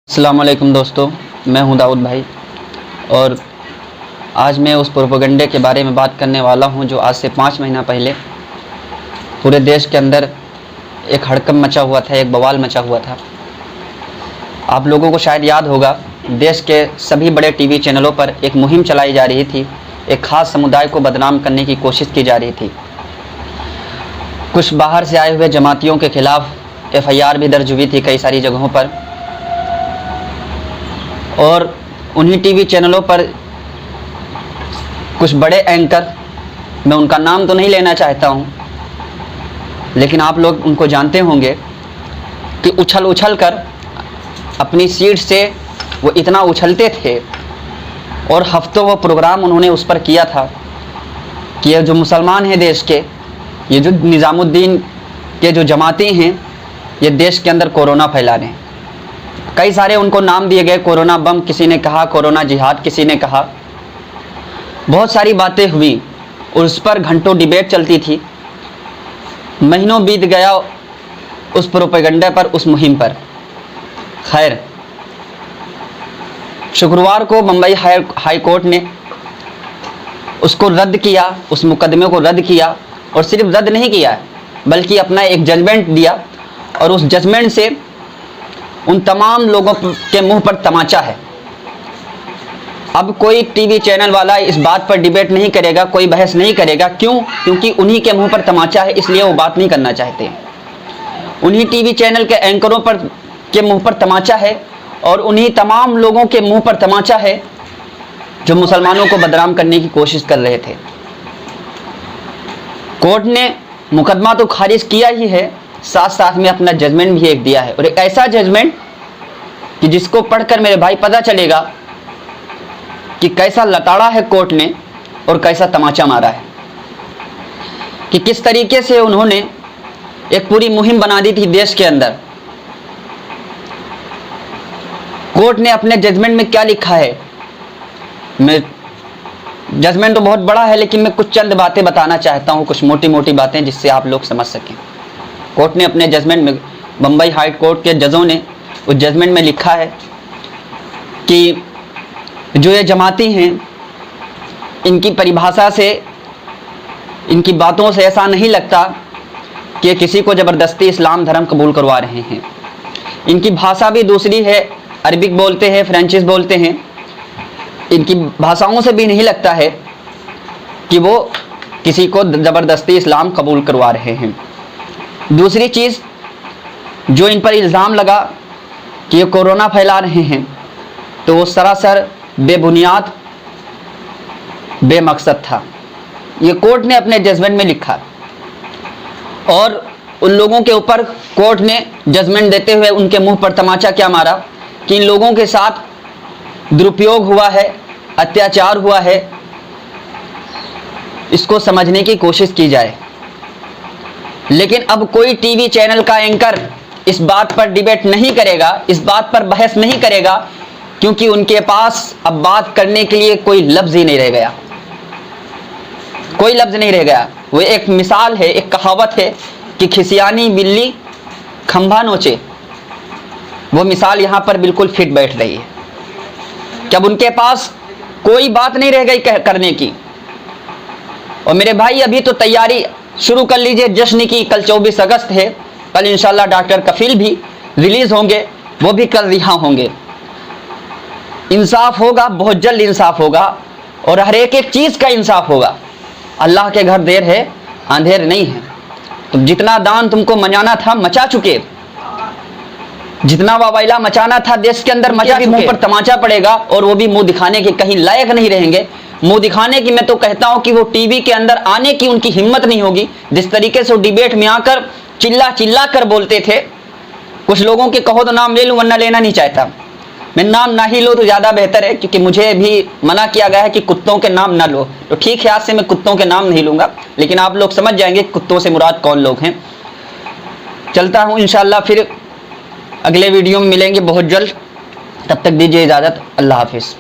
अस्सलाम वालेकुम दोस्तों, मैं हूं दाऊद भाई और आज मैं उस प्रोपेगेंडे के बारे में बात करने वाला हूं जो आज से 5 महीना पहले पूरे देश के अंदर एक हड़कंप मचा हुआ था, एक बवाल मचा हुआ था। आप लोगों को शायद याद होगा, देश के सभी बड़े टीवी चैनलों पर एक मुहिम चलाई जा रही थी, एक ख़ास समुदाय को बदनाम करने की कोशिश की जा रही थी। कुछ बाहर से आए हुए जमातियों के ख़िलाफ़ FIR भी दर्ज हुई थी कई सारी जगहों पर, और उन्हीं टीवी चैनलों पर कुछ बड़े एंकर, मैं उनका नाम तो नहीं लेना चाहता हूं, लेकिन आप लोग उनको जानते होंगे कि उछल उछल कर अपनी सीट से वो इतना उछलते थे और हफ्तों वो प्रोग्राम उन्होंने उस पर किया था कि ये जो मुसलमान हैं देश के, ये जो निज़ामुद्दीन के जो जमाती हैं, ये देश के अंदर कोरोना फैला रहे हैं। कई सारे उनको नाम दिए गए, कोरोना बम किसी ने कहा, कोरोना जिहाद किसी ने कहा, बहुत सारी बातें हुई, उस पर घंटों डिबेट चलती थी। महीनों बीत गया उस प्रोपेगेंडा पर, उस मुहिम पर। खैर, शुक्रवार को मुंबई हाई कोर्ट ने उसको रद्द किया, उस मुकदमे को रद्द किया, और सिर्फ रद्द नहीं किया बल्कि अपना एक जजमेंट दिया, और उस जजमेंट से उन तमाम लोगों के मुंह पर तमाचा है। अब कोई टीवी चैनल वाला इस बात पर डिबेट नहीं करेगा, कोई बहस नहीं करेगा। क्यों? क्योंकि उन्हीं के मुंह पर तमाचा है, इसलिए वो बात नहीं करना चाहते। उन्हीं टीवी चैनल के एंकरों पर के मुंह पर तमाचा है, और उन्हीं तमाम लोगों के मुंह पर तमाचा है जो मुसलमानों को बदनाम करने की कोशिश कर रहे थे। कोर्ट ने मुकदमा तो खारिज किया ही है, साथ साथ में अपना जजमेंट भी एक दिया है, और एक ऐसा जजमेंट कि जिसको पढ़कर मेरे भाई पता चलेगा कि कैसा लताड़ा है कोर्ट ने और कैसा तमाचा मारा है, कि किस तरीके से उन्होंने एक पूरी मुहिम बना दी थी देश के अंदर। कोर्ट ने अपने जजमेंट में क्या लिखा है, मैं जजमेंट तो बहुत बड़ा है, लेकिन मैं कुछ चंद बातें बताना चाहता हूं, कुछ मोटी मोटी बातें जिससे आप लोग समझ सकें। कोर्ट ने अपने जजमेंट में, मुंबई हाई कोर्ट के जजों ने उस जजमेंट में लिखा है कि जो ये जमाती हैं, इनकी परिभाषा से, इनकी बातों से ऐसा नहीं लगता कि किसी को ज़बरदस्ती इस्लाम धर्म कबूल करवा रहे हैं। इनकी भाषा भी दूसरी है, अरबिक बोलते हैं, फ्रेंचिस बोलते हैं। इनकी भाषाओं से भी नहीं लगता है कि वो किसी को ज़बरदस्ती इस्लाम कबूल करवा रहे हैं। दूसरी चीज़, जो इन पर इल्ज़ाम लगा कि ये कोरोना फैला रहे हैं, तो वो सरासर बेबुनियाद, बेमकसद था। ये कोर्ट ने अपने जजमेंट में लिखा, और उन लोगों के ऊपर कोर्ट ने जजमेंट देते हुए उनके मुंह पर तमाचा क्या मारा कि इन लोगों के साथ दुरुपयोग हुआ है, अत्याचार हुआ है, इसको समझने की कोशिश की जाए। लेकिन अब कोई टीवी चैनल का एंकर इस बात पर डिबेट नहीं करेगा, इस बात पर बहस नहीं करेगा, क्योंकि उनके पास अब बात करने के लिए कोई लफ्ज़ ही नहीं रह गया, कोई लफ्ज़ नहीं रह गया। वो एक मिसाल है, एक कहावत है कि खिसियानी बिल्ली खंभा नोचे, वो मिसाल यहाँ पर बिल्कुल फिट बैठ रही है। जब उनके पास कोई बात नहीं रह गई करने की, और मेरे भाई अभी तो तैयारी शुरू कर लीजिए जश्न की। कल 24 अगस्त है, कल इंशाल्लाह डॉक्टर कफील भी रिलीज़ होंगे, वो भी कल रिहा होंगे। इंसाफ होगा, बहुत जल्द इंसाफ होगा, और हर एक चीज़ का इंसाफ होगा। अल्लाह के घर देर है, अंधेर नहीं है। तो जितना दान तुमको मचाना था मचा चुके, जितना वावैला मचाना था देश के अंदर मचा चुके। मुंह पर तमाचा पड़ेगा, और वो भी मुंह दिखाने के कहीं लायक नहीं रहेंगे। मुंह दिखाने की मैं तो कहता हूं कि वो टीवी के अंदर आने की उनकी हिम्मत नहीं होगी। जिस तरीके से वो डिबेट में आकर चिल्ला चिल्ला कर बोलते थे, कुछ लोगों के कहो तो नाम ले लूं, वरना लेना नहीं चाहता। मैं नाम ना ही लो तो ज़्यादा बेहतर है, क्योंकि मुझे भी मना किया गया है कि कुत्तों के नाम ना लो। तो ठीक है, आज से मैं कुत्तों के नाम नहीं लूँगा, लेकिन आप लोग समझ जाएंगे कुत्तों से मुराद कौन लोग हैं। चलता हूँ, इंशाल्लाह फिर अगले वीडियो में मिलेंगे बहुत जल्द। तब तक दीजिए इजाज़त। अल्लाह हाफिज़।